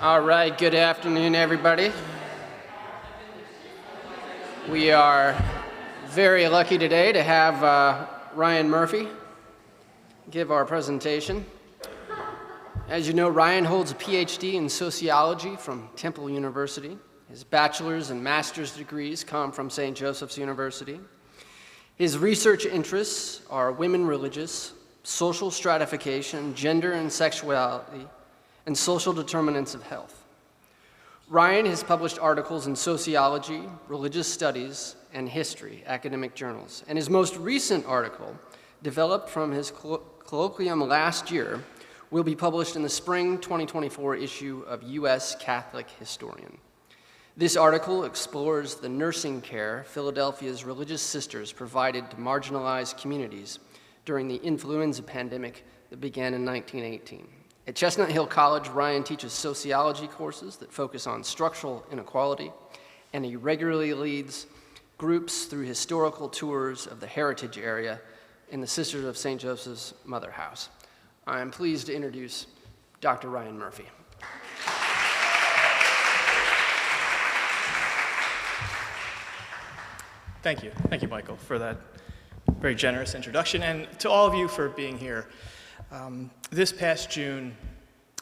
All right, good afternoon, everybody. We are very lucky today to have Ryan Murphy give our presentation. As you know, Ryan holds a PhD in sociology from Temple University. His bachelor's and master's degrees come from St. Joseph's University. His research interests are women religious, social stratification, gender and sexuality, and social determinants of health. Ryan has published articles in sociology, religious studies, and history, academic journals. And his most recent article, developed from his colloquium last year, will be published in the spring 2024 issue of U.S. Catholic Historian. This article explores the nursing care Philadelphia's religious sisters provided to marginalized communities during the influenza pandemic that began in 1918. At Chestnut Hill College, Ryan teaches sociology courses that focus on structural inequality, and he regularly leads groups through historical tours of the heritage area in the Sisters of St. Joseph's Mother House. I am pleased to introduce Dr. Ryan Murphy. Thank you, Michael, for that very generous introduction, and to all of you for being here. This past June,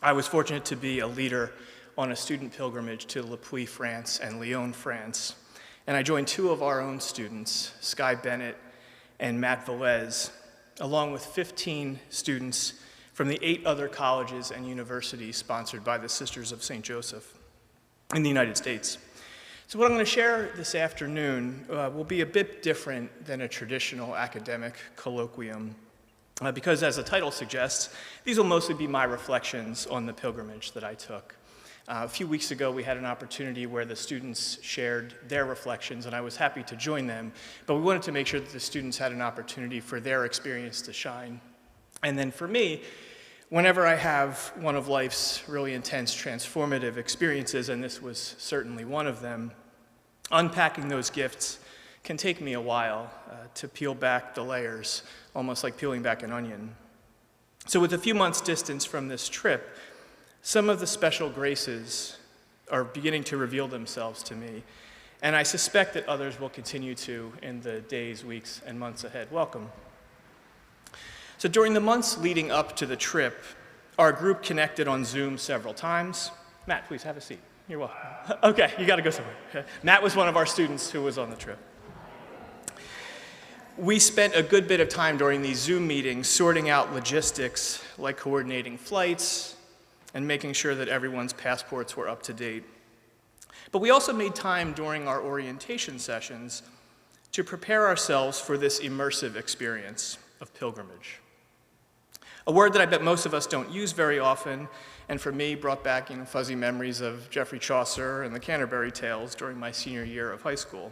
I was fortunate to be a leader on a student pilgrimage to Le Puy, France, and Lyon, France, and I joined two of our own students, Skye Bennett and Matt Velez, along with 15 students from the 8 other colleges and universities sponsored by the Sisters of St. Joseph in the United States. So what I'm going to share this afternoon will be a bit different than a traditional academic colloquium because, as the title suggests, these will mostly be my reflections on the pilgrimage that I took. A few weeks ago, we had an opportunity where the students shared their reflections, and I was happy to join them, but we wanted to make sure that the students had an opportunity for their experience to shine. And then for me, whenever I have one of life's really intense transformative experiences, and this was certainly one of them, unpacking those gifts can take me a while to peel back the layers, almost like peeling back an onion. So with a few months' distance from this trip, some of the special graces are beginning to reveal themselves to me, and I suspect that others will continue to in the days, weeks, and months ahead. Welcome. So during the months leading up to the trip, our group connected on Zoom several times. Matt, please have a seat. You're welcome. Okay, you got to go somewhere. Okay. Matt was one of our students who was on the trip. We spent a good bit of time during these Zoom meetings sorting out logistics like coordinating flights and making sure that everyone's passports were up to date. But we also made time during our orientation sessions to prepare ourselves for this immersive experience of pilgrimage. A word that I bet most of us don't use very often, and for me brought back fuzzy memories of Geoffrey Chaucer and the Canterbury Tales during my senior year of high school.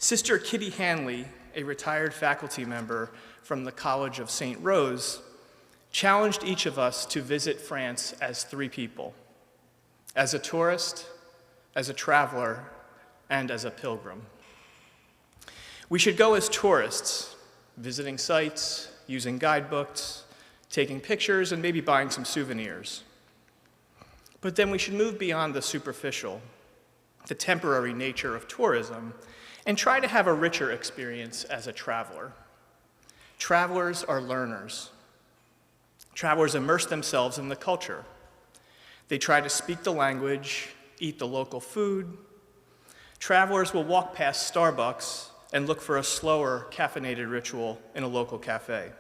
Sister Kitty Hanley, a retired faculty member from the College of St. Rose, challenged each of us to visit France as 3 people: as a tourist, as a traveler, and as a pilgrim. We should go as tourists, visiting sites, using guidebooks, taking pictures, and maybe buying some souvenirs. But then we should move beyond the superficial, the temporary nature of tourism, and try to have a richer experience as a traveler. Travelers are learners. Travelers immerse themselves in the culture. They try to speak the language, eat the local food. Travelers will walk past Starbucks and look for a slower, caffeinated ritual in a local cafe.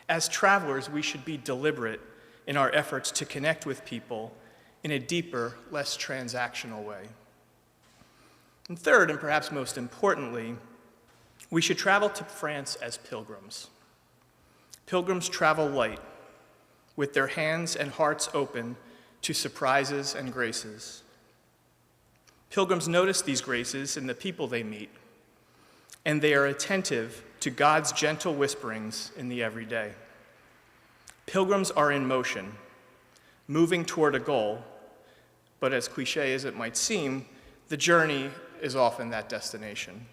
As travelers, we should be deliberate in our efforts to connect with people in a deeper, less transactional way. And third, and perhaps most importantly, we should travel to France as pilgrims. Pilgrims travel light, with their hands and hearts open to surprises and graces. Pilgrims notice these graces in the people they meet, and they are attentive to God's gentle whisperings in the everyday. Pilgrims are in motion, moving toward a goal, but as cliche as it might seem, the journey is often that destination.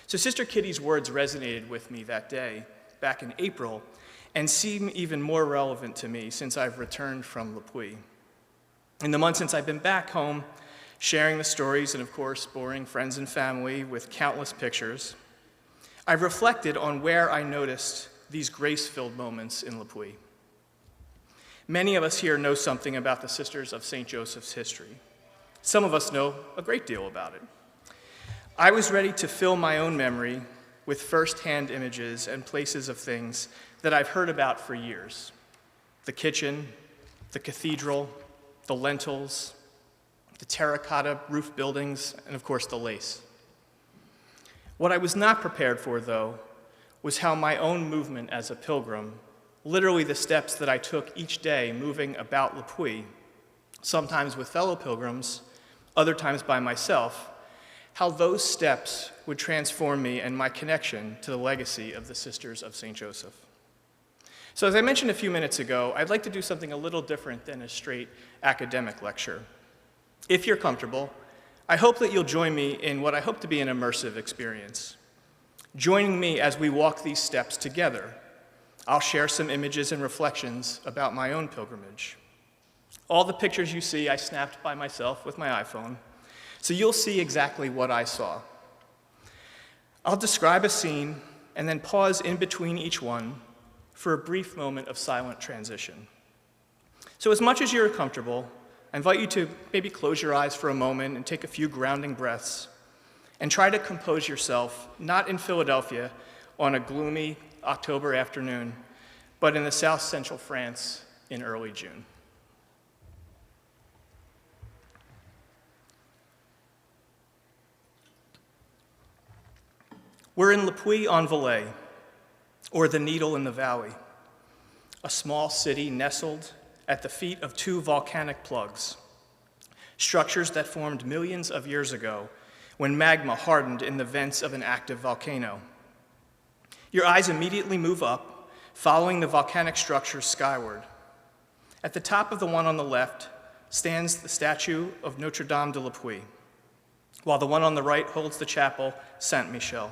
So Sister Kitty's words resonated with me that day, back in April, and seem even more relevant to me since I've returned from Le Puy. In the months since I've been back home, sharing the stories and, of course, boring friends and family with countless pictures, I've reflected on where I noticed these grace-filled moments in Le Puy. Many of us here know something about the Sisters of St. Joseph's history. Some of us know a great deal about it. I was ready to fill my own memory with first-hand images and places of things that I've heard about for years. The kitchen, the cathedral, the lentils, the terracotta roof buildings, and of course the lace. What I was not prepared for, though, was how my own movement as a pilgrim, literally the steps that I took each day moving about Le Puy, sometimes with fellow pilgrims, other times by myself, how those steps would transform me and my connection to the legacy of the Sisters of St. Joseph. So as I mentioned a few minutes ago, I'd like to do something a little different than a straight academic lecture. If you're comfortable, I hope that you'll join me in what I hope to be an immersive experience. Joining me as we walk these steps together, I'll share some images and reflections about my own pilgrimage. All the pictures you see I snapped by myself with my iPhone, so you'll see exactly what I saw. I'll describe a scene and then pause in between each one for a brief moment of silent transition. So as much as you're comfortable, I invite you to maybe close your eyes for a moment and take a few grounding breaths and try to compose yourself, not in Philadelphia on a gloomy October afternoon, but in the south central France in early June. We're in Le Puy-en-Velay, or the Needle in the Valley, a small city nestled at the feet of two volcanic plugs, structures that formed millions of years ago when magma hardened in the vents of an active volcano. Your eyes immediately move up, following the volcanic structures skyward. At the top of the one on the left stands the statue of Notre Dame de Le Puy, while the one on the right holds the chapel Saint-Michel.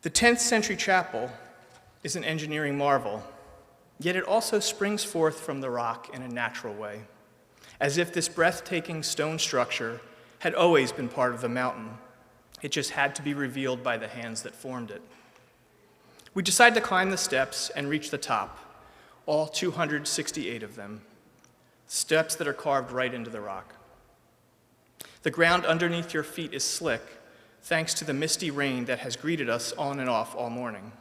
The 10th century chapel is an engineering marvel, yet it also springs forth from the rock in a natural way, as if this breathtaking stone structure had always been part of the mountain. It just had to be revealed by the hands that formed it. We decide to climb the steps and reach the top, all 268 of them, steps that are carved right into the rock. The ground underneath your feet is slick, thanks to the misty rain that has greeted us on and off all morning.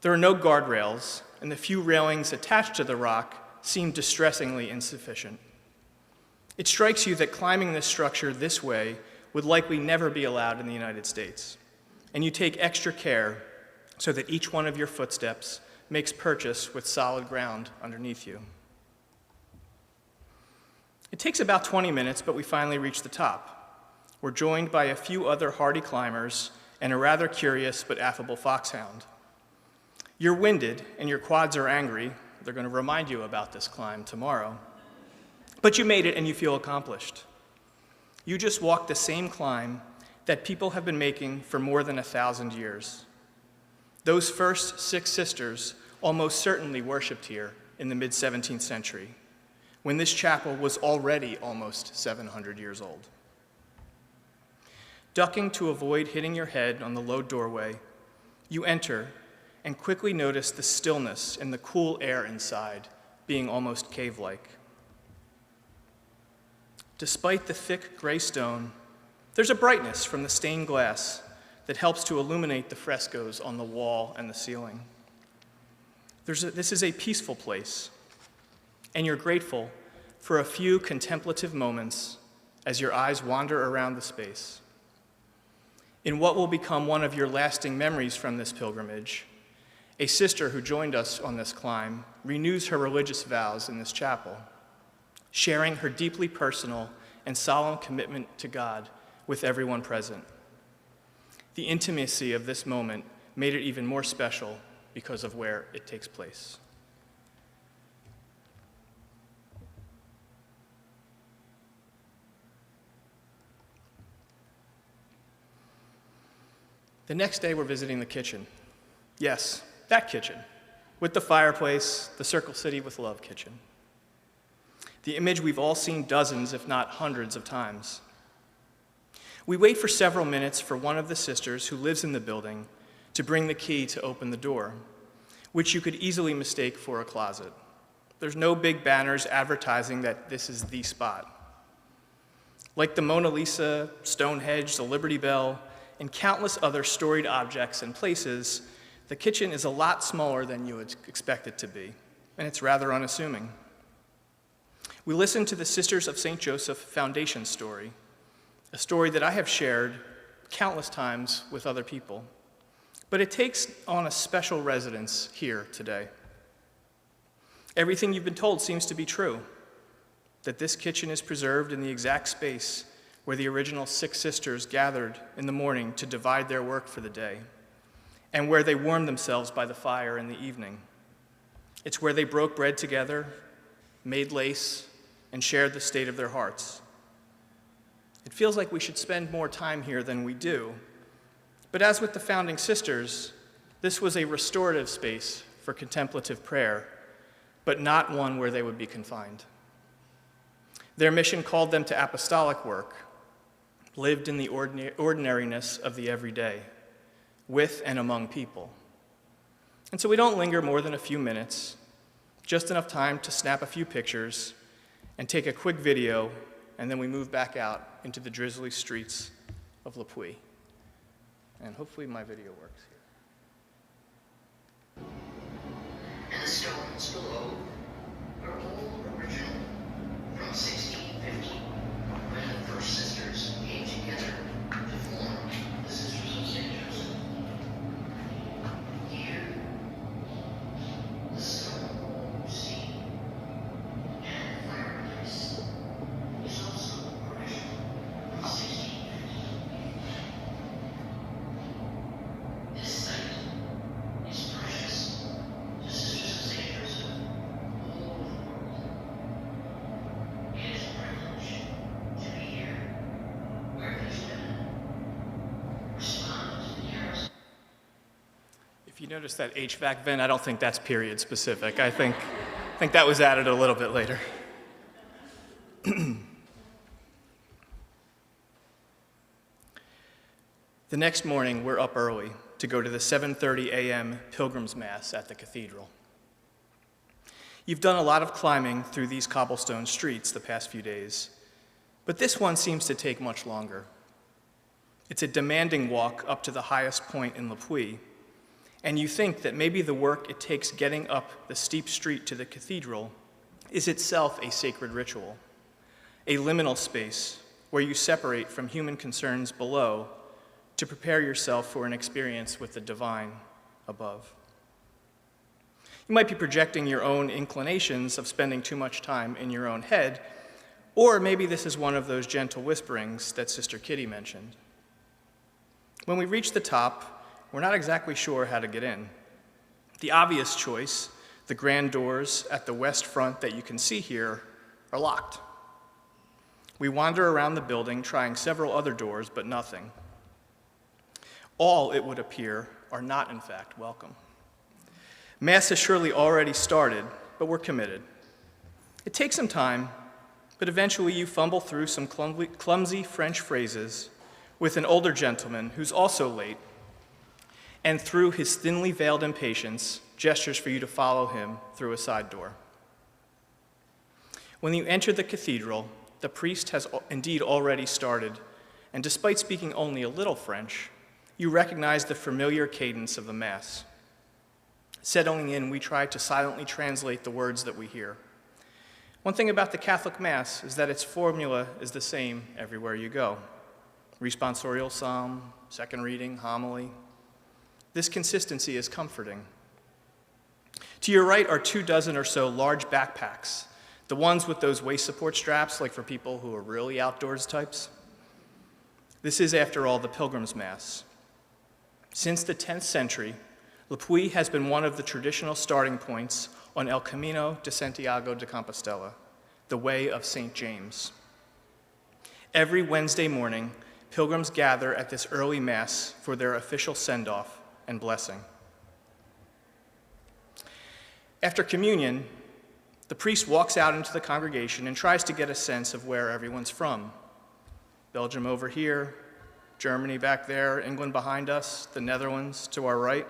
There are no guardrails, and the few railings attached to the rock seem distressingly insufficient. It strikes you that climbing this structure this way would likely never be allowed in the United States, and you take extra care so that each one of your footsteps makes purchase with solid ground underneath you. It takes about 20 minutes, but we finally reach the top. We're joined by a few other hardy climbers and a rather curious but affable foxhound. You're winded and your quads are angry. They're going to remind you about this climb tomorrow. But you made it and you feel accomplished. You just walked the same climb that people have been making for more than 1,000 years. Those first 6 sisters almost certainly worshiped here in the mid-17th century, when this chapel was already almost 700 years old. Ducking to avoid hitting your head on the low doorway, you enter and quickly notice the stillness and the cool air inside being almost cave-like. Despite the thick gray stone, there's a brightness from the stained glass that helps to illuminate the frescoes on the wall and the ceiling. This is a peaceful place, and you're grateful for a few contemplative moments as your eyes wander around the space. In what will become one of your lasting memories from this pilgrimage, a sister who joined us on this climb renews her religious vows in this chapel, sharing her deeply personal and solemn commitment to God with everyone present. The intimacy of this moment made it even more special because of where it takes place. The next day, we're visiting the kitchen. Yes, that kitchen, with the fireplace, the Circle City with Love kitchen. The image we've all seen dozens, if not hundreds of times. We wait for several minutes for one of the sisters who lives in the building to bring the key to open the door, which you could easily mistake for a closet. There's no big banners advertising that this is the spot. Like the Mona Lisa, Stonehenge, the Liberty Bell, and countless other storied objects and places, the kitchen is a lot smaller than you would expect it to be, and it's rather unassuming. We listen to the Sisters of St. Joseph Foundation story, a story that I have shared countless times with other people, but it takes on a special resonance here today. Everything you've been told seems to be true, that this kitchen is preserved in the exact space where the original 6 sisters gathered in the morning to divide their work for the day, and where they warmed themselves by the fire in the evening. It's where they broke bread together, made lace, and shared the state of their hearts. It feels like we should spend more time here than we do, but as with the founding sisters, this was a restorative space for contemplative prayer, but not one where they would be confined. Their mission called them to apostolic work, lived in the ordinariness of the everyday, with and among people. And so we don't linger more than a few minutes, just enough time to snap a few pictures and take a quick video, and then we move back out into the drizzly streets of Le Puy. And hopefully my video works here. And the stones below are all original from 1650, when the first sisters came together to form the Sisters of St. Joseph. Here, the stone you see and the fireplace is also original from 1650. This site is precious to Sisters of St. Joseph all over the world. It is a privilege to be here, where these women respond to the arrows. If you notice that HVAC vent, I don't think that's period specific. I think that was added a little bit later. The next morning, we're up early to go to the 7:30 a.m. Pilgrim's Mass at the cathedral. You've done a lot of climbing through these cobblestone streets the past few days, but this one seems to take much longer. It's a demanding walk up to the highest point in Le Puy, and you think that maybe the work it takes getting up the steep street to the cathedral is itself a sacred ritual, a liminal space where you separate from human concerns below to prepare yourself for an experience with the divine above. You might be projecting your own inclinations of spending too much time in your own head, or maybe this is one of those gentle whisperings that Sister Kitty mentioned. When we reach the top, we're not exactly sure how to get in. The obvious choice, the grand doors at the west front that you can see here, are locked. We wander around the building trying several other doors, but nothing. All, it would appear, are not in fact welcome. Mass has surely already started, but we're committed. It takes some time, but eventually you fumble through some clumsy French phrases with an older gentleman who's also late, and through his thinly veiled impatience, gestures for you to follow him through a side door. When you enter the cathedral, the priest has indeed already started, and despite speaking only a little French, you recognize the familiar cadence of the Mass. Settling in, we try to silently translate the words that we hear. One thing about the Catholic Mass is that its formula is the same everywhere you go. Responsorial psalm, second reading, homily. This consistency is comforting. To your right are 24 or so large backpacks, the ones with those waist support straps, like for people who are really outdoors types. This is, after all, the Pilgrim's Mass. Since the 10th century, Le Puy has been one of the traditional starting points on El Camino de Santiago de Compostela, the Way of St. James. Every Wednesday morning, pilgrims gather at this early Mass for their official send-off and blessing. After communion, the priest walks out into the congregation and tries to get a sense of where everyone's from. Belgium over here, Germany back there, England behind us, the Netherlands to our right.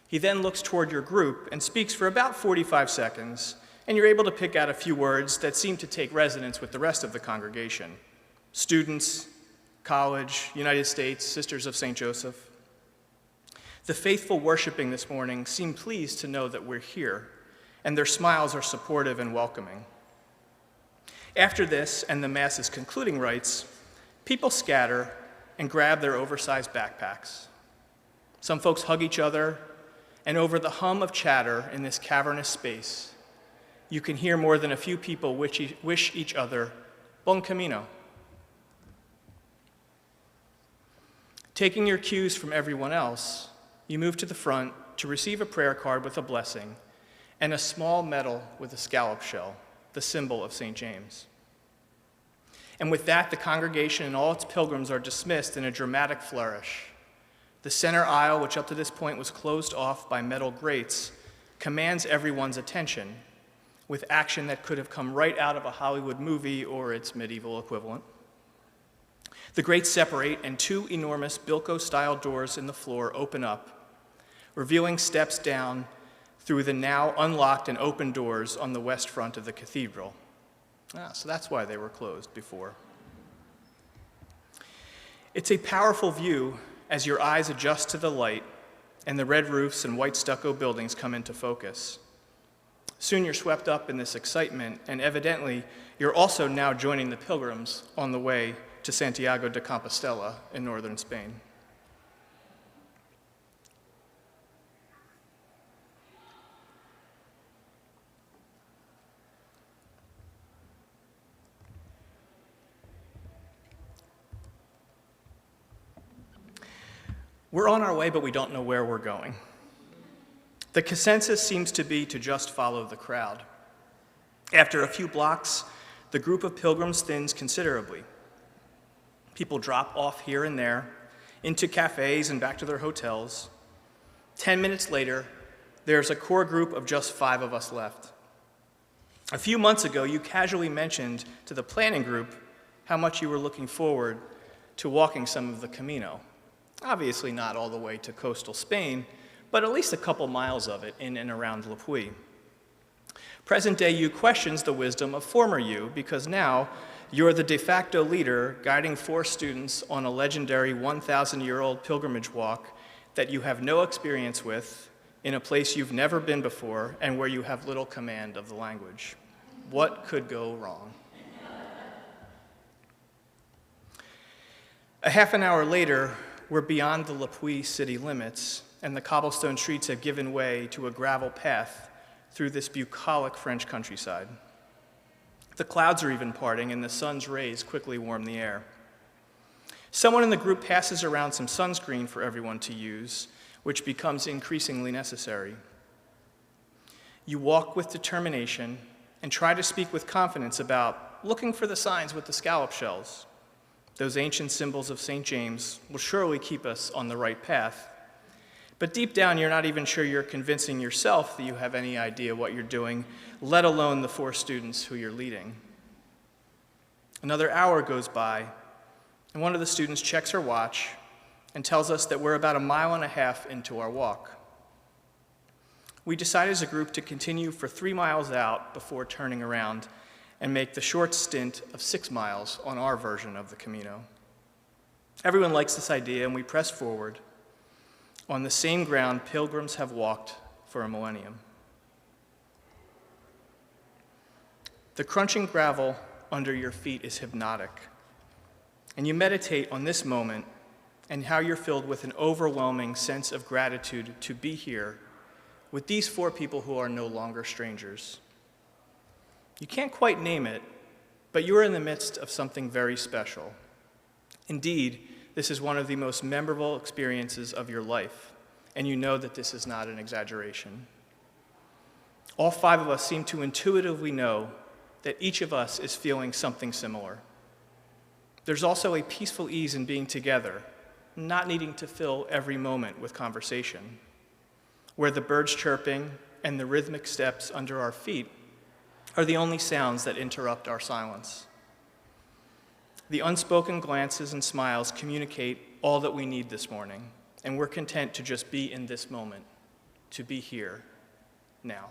He then looks toward your group and speaks for about 45 seconds, and you're able to pick out a few words that seem to take resonance with the rest of the congregation. Students, college, United States, Sisters of St. Joseph. The faithful worshiping this morning seem pleased to know that we're here, and their smiles are supportive and welcoming. After this and the Mass's concluding rites, people scatter and grab their oversized backpacks. Some folks hug each other, and over the hum of chatter in this cavernous space, you can hear more than a few people wish each other bon camino. Taking your cues from everyone else, you move to the front to receive a prayer card with a blessing and a small medal with a scallop shell, the symbol of St. James. And with that, the congregation and all its pilgrims are dismissed in a dramatic flourish. The center aisle, which up to this point was closed off by metal grates, commands everyone's attention with action that could have come right out of a Hollywood movie or its medieval equivalent. The grates separate, and two enormous Bilko-style doors in the floor open up, revealing steps down through the now unlocked and open doors on the west front of the cathedral. So that's why they were closed before. It's a powerful view as your eyes adjust to the light and the red roofs and white stucco buildings come into focus. Soon you're swept up in this excitement, and evidently you're also now joining the pilgrims on the way to Santiago de Compostela in northern Spain. We're on our way, but we don't know where we're going. The consensus seems to be to just follow the crowd. After a few blocks, the group of pilgrims thins considerably. People drop off here and there, into cafes and back to their hotels. 10 minutes later, there's a core group of just 5 of us left. A few months ago, you casually mentioned to the planning group how much you were looking forward to walking some of the Camino. Obviously not all the way to coastal Spain, but at least a couple miles of it in and around Le Puy. Present-day you questions the wisdom of former you, because now you're the de facto leader guiding 4 students on a legendary 1,000-year-old pilgrimage walk that you have no experience with, in a place you've never been before, and where you have little command of the language. What could go wrong? A half an hour later, we're beyond the Le Puy city limits, and the cobblestone streets have given way to a gravel path through this bucolic French countryside. The clouds are even parting, and the sun's rays quickly warm the air. Someone in the group passes around some sunscreen for everyone to use, which becomes increasingly necessary. You walk with determination and try to speak with confidence about looking for the signs with the scallop shells. Those ancient symbols of St. James will surely keep us on the right path. But deep down, you're not even sure you're convincing yourself that you have any idea what you're doing, let alone the 4 students who you're leading. Another hour goes by, and one of the students checks her watch and tells us that we're about 1.5 miles into our walk. We decide as a group to continue for 3 miles out before turning around and make the short stint of 6 miles on our version of the Camino. Everyone likes this idea, and we press forward on the same ground pilgrims have walked for a millennium. The crunching gravel under your feet is hypnotic, and you meditate on this moment and how you're filled with an overwhelming sense of gratitude to be here with these 4 people who are no longer strangers. You can't quite name it, but you are in the midst of something very special. Indeed, this is one of the most memorable experiences of your life, and you know that this is not an exaggeration. All 5 of us seem to intuitively know that each of us is feeling something similar. There's also a peaceful ease in being together, not needing to fill every moment with conversation, where the birds chirping and the rhythmic steps under our feet are the only sounds that interrupt our silence. The unspoken glances and smiles communicate all that we need this morning, and we're content to just be in this moment, to be here, now.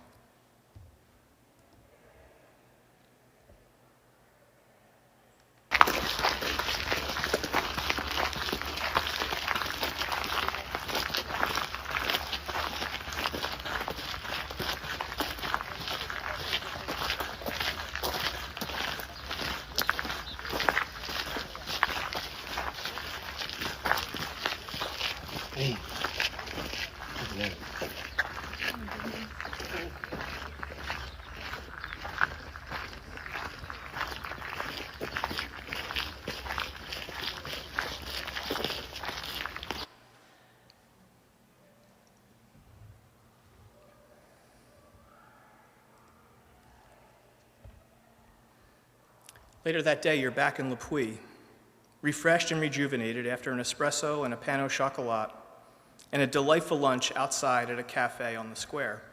Later that day, you're back in Le Puy, refreshed and rejuvenated after an espresso and a pain au chocolat, and a delightful lunch outside at a cafe on the square.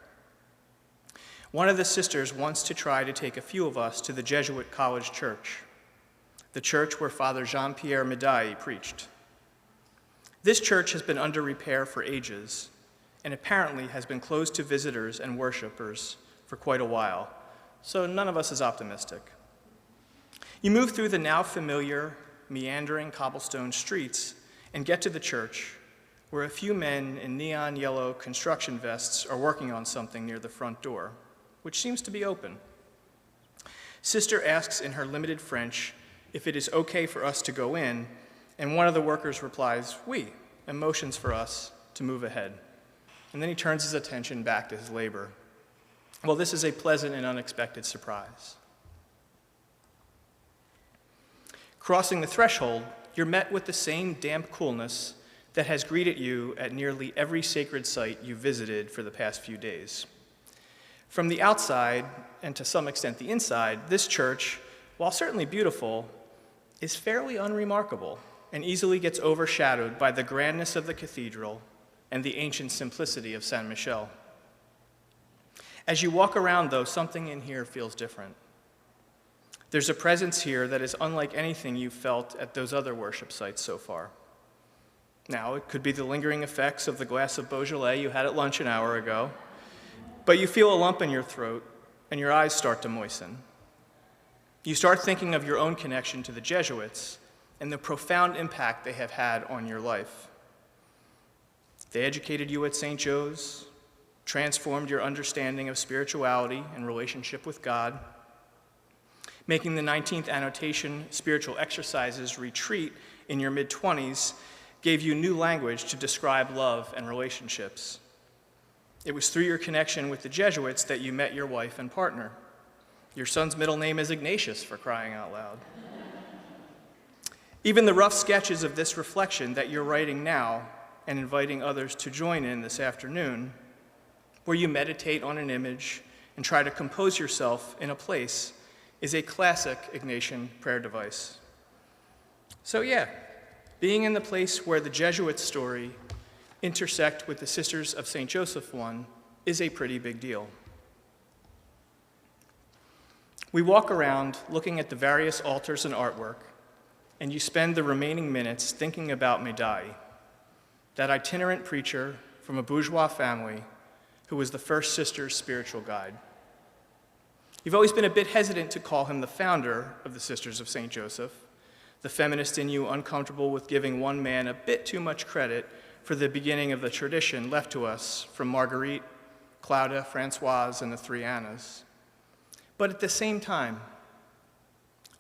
One of the sisters wants to try to take a few of us to the Jesuit College Church, the church where Father Jean-Pierre Médaille preached. This church has been under repair for ages, and apparently has been closed to visitors and worshipers for quite a while, so none of us is optimistic. You move through the now familiar, meandering cobblestone streets and get to the church, where a few men in neon yellow construction vests are working on something near the front door, which seems to be open. Sister asks in her limited French if it is okay for us to go in, and one of the workers replies, "Oui," and motions for us to move ahead. And then he turns his attention back to his labor. Well, this is a pleasant and unexpected surprise. Crossing the threshold, you're met with the same damp coolness that has greeted you at nearly every sacred site you visited for the past few days. From the outside, and to some extent the inside, this church, while certainly beautiful, is fairly unremarkable and easily gets overshadowed by the grandness of the cathedral and the ancient simplicity of Saint Michel. As you walk around, though, something in here feels different. There's a presence here that is unlike anything you've felt at those other worship sites so far. Now, it could be the lingering effects of the glass of Beaujolais you had at lunch an hour ago, but you feel a lump in your throat and your eyes start to moisten. You start thinking of your own connection to the Jesuits and the profound impact they have had on your life. They educated you at St. Joe's, transformed your understanding of spirituality and relationship with God, making the 19th annotation spiritual exercises retreat in your mid-20s gave you new language to describe love and relationships. It was through your connection with the Jesuits that you met your wife and partner. Your son's middle name is Ignatius, for crying out loud. Even the rough sketches of this reflection that you're writing now and inviting others to join in this afternoon, where you meditate on an image and try to compose yourself in a place, is a classic Ignatian prayer device. So yeah, being in the place where the Jesuit story intersect with the Sisters of St. Joseph one is a pretty big deal. We walk around looking at the various altars and artwork, and you spend the remaining minutes thinking about Médaille, that itinerant preacher from a bourgeois family who was the first sister's spiritual guide. You've always been a bit hesitant to call him the founder of the Sisters of St. Joseph, the feminist in you uncomfortable with giving one man a bit too much credit for the beginning of the tradition left to us from Marguerite, Claudia, Françoise, and the three Annas. But at the same time,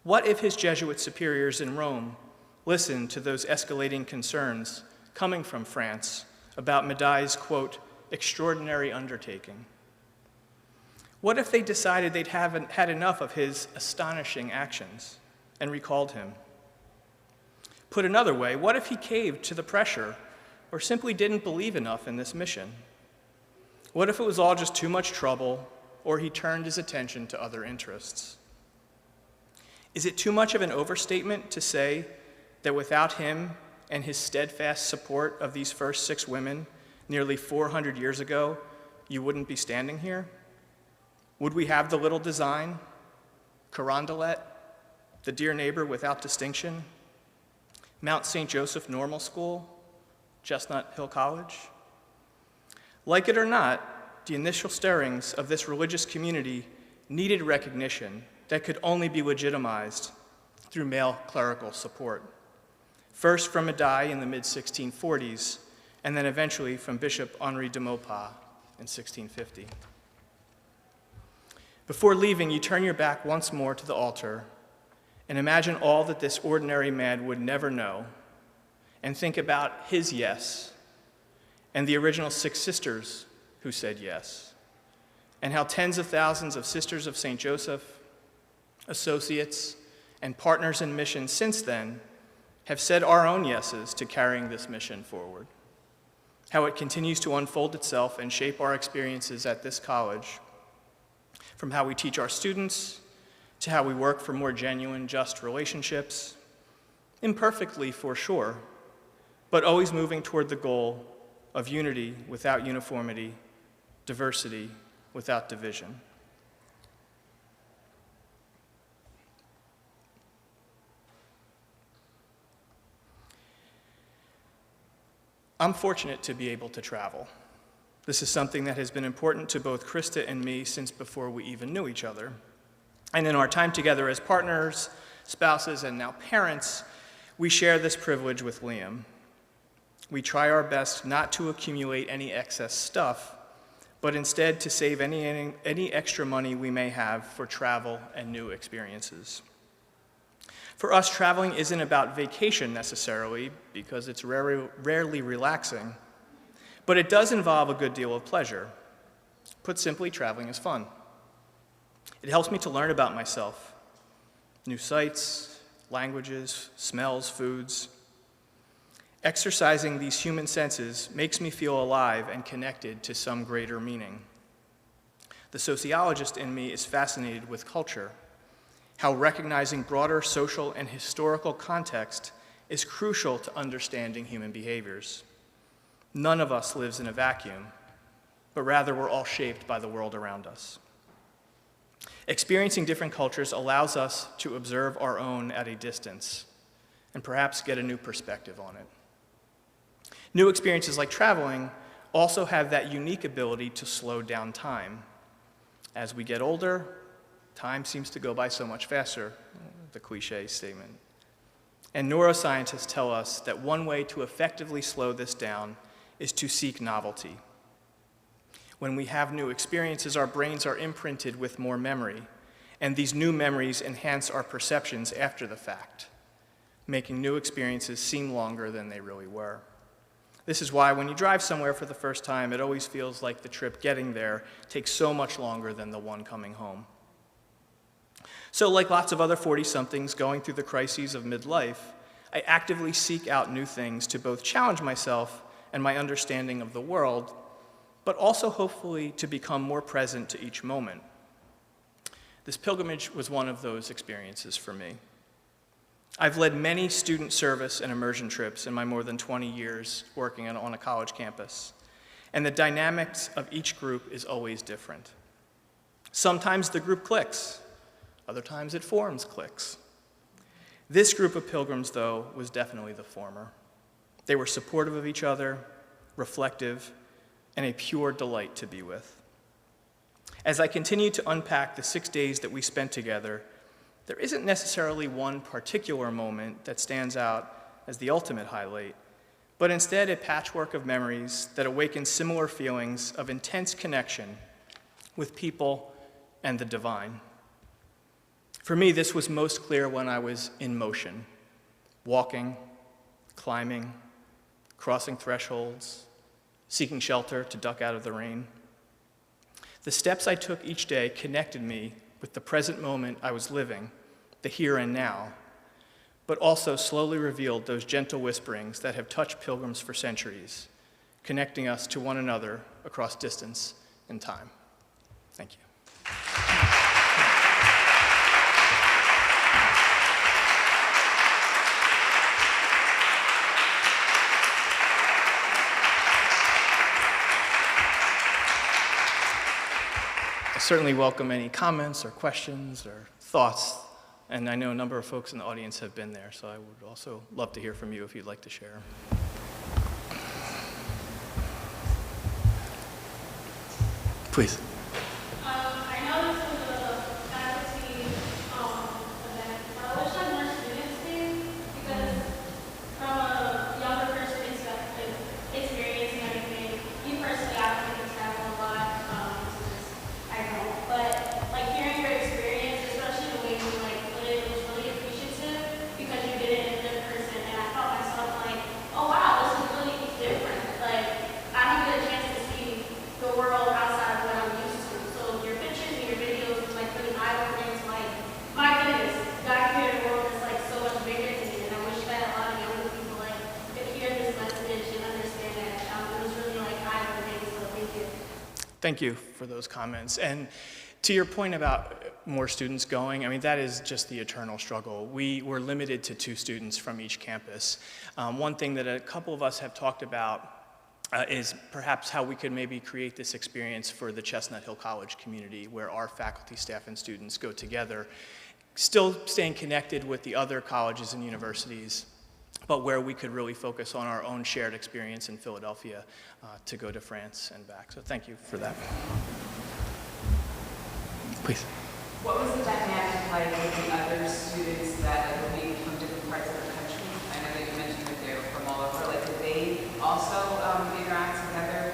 what if his Jesuit superiors in Rome listened to those escalating concerns coming from France about Médaille's, quote, extraordinary undertaking? What if they decided they'd had enough of his astonishing actions and recalled him? Put another way, what if he caved to the pressure or simply didn't believe enough in this mission? What if it was all just too much trouble or he turned his attention to other interests? Is it too much of an overstatement to say that without him and his steadfast support of these first 6 women nearly 400 years ago, you wouldn't be standing here? Would we have the little design, Carondelet, the dear neighbor without distinction, Mount St. Joseph Normal School, Chestnut Hill College? Like it or not, the initial stirrings of this religious community needed recognition that could only be legitimized through male clerical support. First from Madai in the mid-1640s, and then eventually from Bishop Henri de Maupas in 1650. Before leaving, you turn your back once more to the altar and imagine all that this ordinary man would never know, and think about his yes, and the original 6 sisters who said yes, and how tens of thousands of Sisters of St. Joseph, associates, and partners in mission since then have said our own yeses to carrying this mission forward. How it continues to unfold itself and shape our experiences at this college, from how we teach our students to how we work for more genuine, just relationships, imperfectly for sure, but always moving toward the goal of unity without uniformity, diversity without division. I'm fortunate to be able to travel. This is something that has been important to both Krista and me since before we even knew each other. And in our time together as partners, spouses, and now parents, we share this privilege with Liam. We try our best not to accumulate any excess stuff, but instead to save any extra money we may have for travel and new experiences. For us, traveling isn't about vacation necessarily, because it's rarely relaxing, but it does involve a good deal of pleasure. Put simply, traveling is fun. It helps me to learn about myself, new sights, languages, smells, foods. Exercising these human senses makes me feel alive and connected to some greater meaning. The sociologist in me is fascinated with culture, how recognizing broader social and historical context is crucial to understanding human behaviors. None of us lives in a vacuum, but rather we're all shaped by the world around us. Experiencing different cultures allows us to observe our own at a distance and perhaps get a new perspective on it. New experiences like traveling also have that unique ability to slow down time. As we get older, time seems to go by so much faster, the cliche statement. And neuroscientists tell us that one way to effectively slow this down is to seek novelty. When we have new experiences, our brains are imprinted with more memory, and these new memories enhance our perceptions after the fact, making new experiences seem longer than they really were. This is why when you drive somewhere for the first time, it always feels like the trip getting there takes so much longer than the one coming home. So like lots of other 40-somethings going through the crises of midlife, I actively seek out new things to both challenge myself and my understanding of the world, but also hopefully to become more present to each moment. This pilgrimage was one of those experiences for me. I've led many student service and immersion trips in my more than 20 years working on a college campus, and the dynamics of each group is always different. Sometimes the group clicks, other times it forms cliques. This group of pilgrims, though, was definitely the former. They were supportive of each other, reflective, and a pure delight to be with. As I continue to unpack the 6 days that we spent together, there isn't necessarily one particular moment that stands out as the ultimate highlight, but instead a patchwork of memories that awaken similar feelings of intense connection with people and the divine. For me, this was most clear when I was in motion, walking, climbing, crossing thresholds, seeking shelter to duck out of the rain. The steps I took each day connected me with the present moment I was living, the here and now, but also slowly revealed those gentle whisperings that have touched pilgrims for centuries, connecting us to one another across distance and time. Thank you. certainly welcome any comments or questions or thoughts. And I know a number of folks in the audience have been there, so I would also love to hear from you if you'd like to share. Please. I know this was a faculty event, but I wish I had more students came because from a younger perspective, experiencing everything, me personally, I don't think it's happened a lot. I don't, but like hearing your experience, especially the way you like put it, was really appreciative because you did it in person, and I felt myself like, oh wow, this is really different. Like I didn't get a chance to see the world outside of what I'm used to. So your pictures and your videos is like really eye-opening to like, my goodness, God created a world that's like so much bigger than me. And I wish that a lot of younger people like could hear this message and understand that. It was really like eye-opening, so thank you. Thank you for those comments. And to your point about more students going, I mean, that is just the eternal struggle. We were limited to 2 students from each campus. One thing that a couple of us have talked about is perhaps how we could maybe create this experience for the Chestnut Hill College community where our faculty, staff, and students go together, still staying connected with the other colleges and universities, but where we could really focus on our own shared experience in Philadelphia to go to France and back. So thank you for that. Please. What was the dynamic like with the other students that were being from different parts of the country? I know that you mentioned that they're from all over. Like, did they also interact together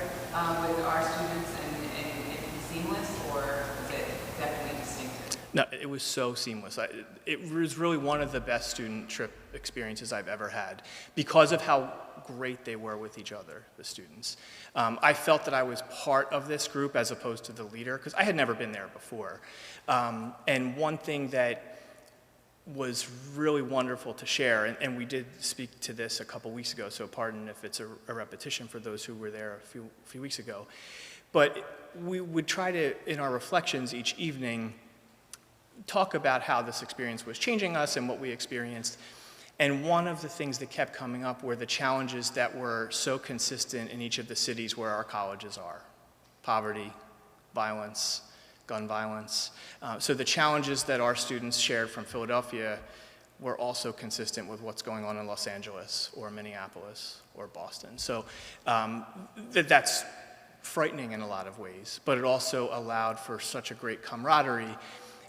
with our students and be seamless, or was it definitely distinctive? No, it was so seamless. It was really one of the best student trip experiences I've ever had because of how great they were with each other, the students. I felt that I was part of this group as opposed to the leader because I had never been there before. And one thing that was really wonderful to share, and we did speak to this a couple weeks ago, so pardon if it's a repetition for those who were there a few weeks ago, but we would try to, in our reflections each evening, talk about how this experience was changing us and what we experienced. And one of the things that kept coming up were the challenges that were so consistent in each of the cities where our colleges are. Poverty, violence, gun violence. So the challenges that our students shared from Philadelphia were also consistent with what's going on in Los Angeles or Minneapolis or Boston. So that's frightening in a lot of ways, but it also allowed for such a great camaraderie,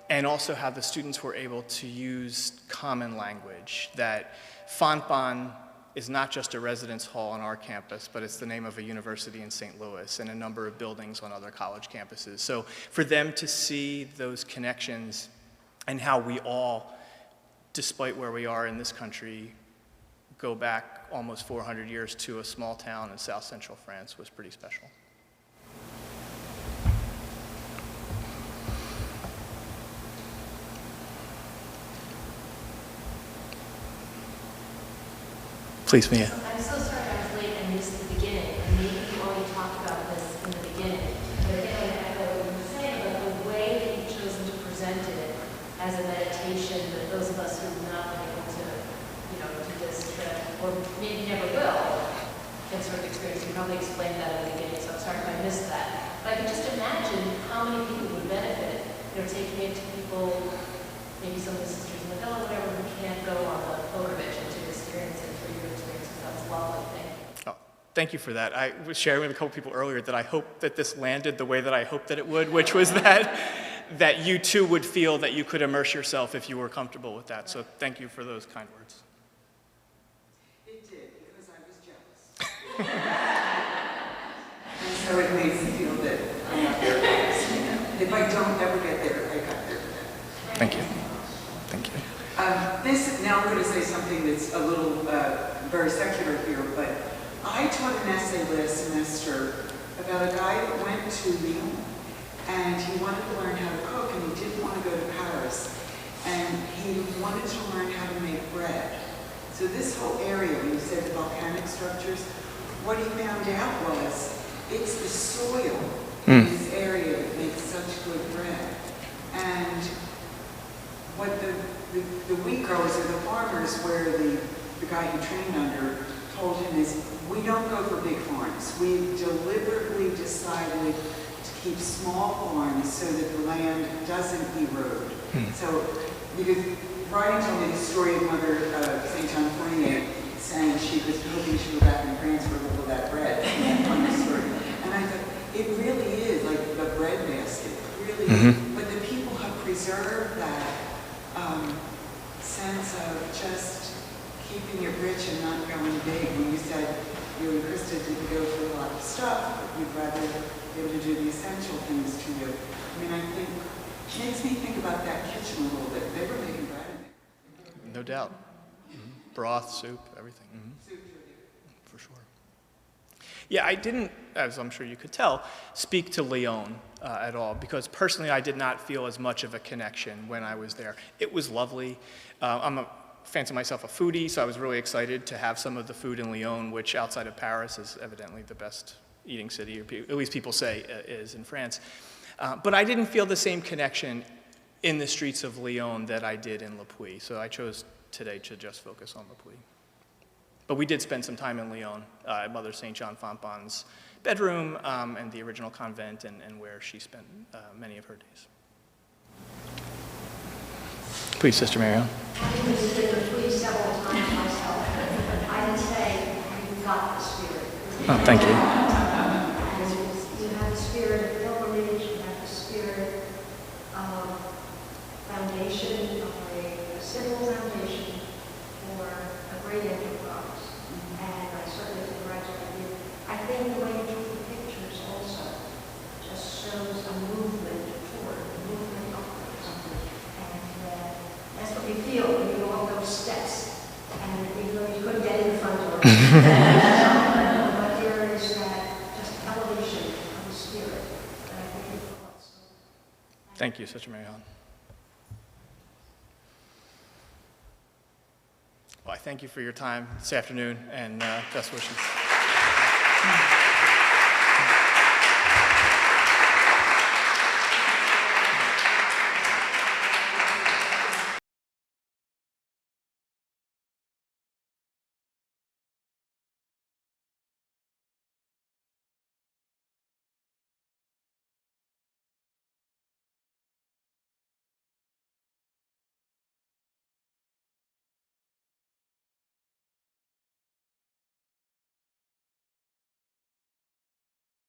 and also how the students were able to use common language, that Fontbonne is not just a residence hall on our campus, but it's the name of a university in St. Louis and a number of buildings on other college campuses. So for them to see those connections and how we all, despite where we are in this country, go back almost 400 years to a small town in South Central France was pretty special. Please, Mia. I'm so sorry I was late and missed the beginning, and maybe you already talked about this in the beginning. But again, I echo what you were saying about the way that you've chosen to present it as a meditation that those of us who have not been able to, do this trip, or maybe never will, can sort of experience. You probably explained that at the beginning, so I'm sorry if I missed that. But I can just imagine how many people would benefit, taking it to people, maybe some of the sisters in the Hill or whatever, who can't go on the pilgrimage and to experience it through your experience. That was lovely. Thank you. Oh, thank you for that. I was sharing with a couple people earlier that I hope that this landed the way that I hoped that it would, which was that you too would feel that you could immerse yourself if you were comfortable with that. So thank you for those kind words. It did, because I was jealous. And so it makes me feel that I'm not there. If I don't ever get there, I got there. Thank you. Thank you. Now I'm going to say something that's a little very secular here, but I taught an essay last semester about a guy that went to Lyon, and he wanted to learn how to cook, and he didn't want to go to Paris, and he wanted to learn how to make bread. So this whole area, when you said the volcanic structures, what he found out was it's the soil in this area that makes such good bread. And what the wheat growers or the farmers where the guy he trained under told him is, we don't go for big farms. We deliberately decided to keep small farms so that the land doesn't erode. So, because Ryan told me the story of Mother St. John Fournier saying she was hoping she would go back in France for a little of that bread. On the story. And I thought, it really is like a bread basket. It really is. But the people have preserved that sense of just keeping it rich and not going big. When you said you and Krista didn't go for a lot of stuff, but you'd rather be able to do the essential things to you. I mean, I think, it makes me think about that kitchen a little bit. They were making bread in there. No doubt. Broth, soup, everything. For sure. Yeah, I didn't, as I'm sure you could tell, speak to Lyon at all, because personally I did not feel as much of a connection when I was there. It was lovely. Fancy myself a foodie, so I was really excited to have some of the food in Lyon, which outside of Paris is evidently the best eating city, or at least people say is in France. But I didn't feel the same connection in the streets of Lyon that I did in Le Puy, so I chose today to just focus on Le Puy. But we did spend some time in Lyon at Mother St. John Fontbonne's bedroom and the original convent and where she spent many of her days. Please, Sister Marianne. I visited the Puy several times myself. I can say you've got the spirit. Oh, thank you. And you have the spirit of pilgrimage, you have the spirit of foundation, of a civil foundation for a great enterprise. And I certainly congratulate you. I think the way you took the pictures also just shows a movement toward, a movement upwards. And that's what you feel when you go up those steps. And even though you couldn't get in the front door. But there is that just elevation of the spirit that I think is what's so. Thank you, Sister Marianne. Well, I thank you for your time this afternoon and best wishes.